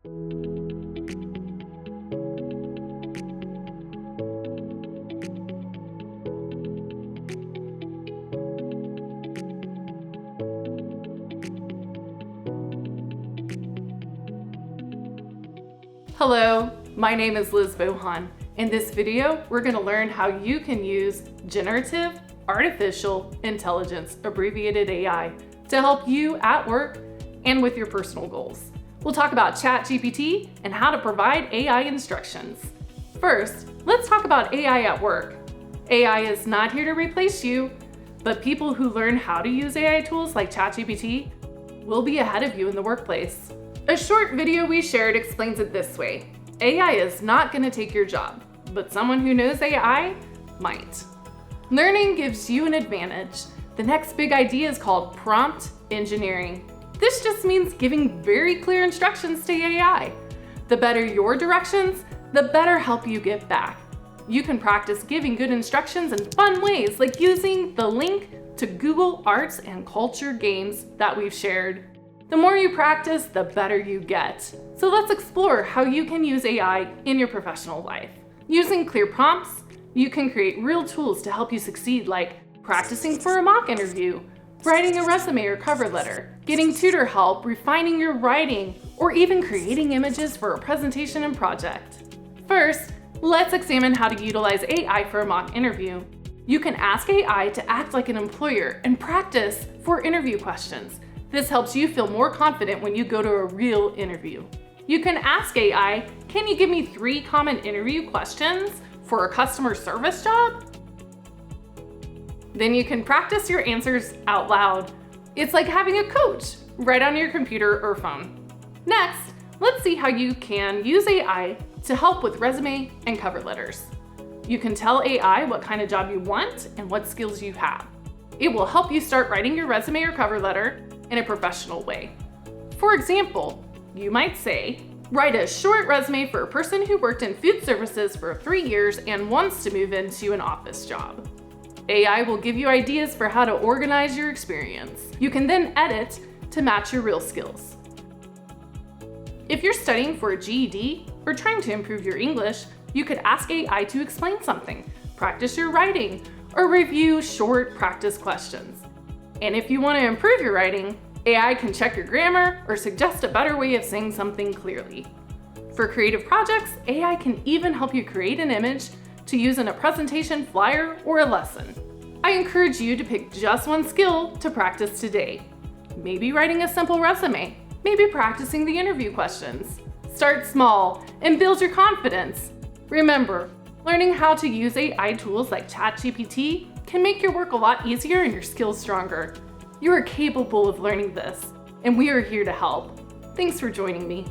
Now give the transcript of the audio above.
Hello, my name is Liz Bohan. In this video, we're going to learn how you can use generative artificial intelligence, abbreviated AI, to help you at work and with your personal goals. We'll talk about ChatGPT and how to provide AI instructions. First, let's talk about AI at work. AI is not here to replace you, but people who learn how to use AI tools like ChatGPT will be ahead of you in the workplace. A short video we shared explains it this way. AI is not going to take your job, but someone who knows AI might. Learning gives you an advantage. The next big idea is called prompt engineering. This just means giving very clear instructions to AI. The better your directions, the better help you give back. You can practice giving good instructions in fun ways, like using the link to Google Arts and Culture games that we've shared. The more you practice, the better you get. So let's explore how you can use AI in your professional life. Using clear prompts, you can create real tools to help you succeed, like practicing for a mock interview, writing a resume or cover letter, getting tutor help, refining your writing, or even creating images for a presentation and project. First, let's examine how to utilize AI for a mock interview. You can ask AI to act like an employer and practice for interview questions. This helps you feel more confident when you go to a real interview. You can ask AI, can you give me 3 common interview questions for a customer service job? Then you can practice your answers out loud. It's like having a coach right on your computer or phone. Next, let's see how you can use AI to help with resume and cover letters. You can tell AI what kind of job you want and what skills you have. It will help you start writing your resume or cover letter in a professional way. For example, you might say, write a short resume for a person who worked in food services for 3 years and wants to move into an office job. AI will give you ideas for how to organize your experience. You can then edit to match your real skills. If you're studying for a GED or trying to improve your English, you could ask AI to explain something, practice your writing, or review short practice questions. And if you want to improve your writing, AI can check your grammar or suggest a better way of saying something clearly. For creative projects, AI can even help you create an image to use in a presentation, flyer, or a lesson. I encourage you to pick just one skill to practice today. Maybe writing a simple resume, maybe practicing the interview questions. Start small and build your confidence. Remember, learning how to use AI tools like ChatGPT can make your work a lot easier and your skills stronger. You are capable of learning this, and we are here to help. Thanks for joining me.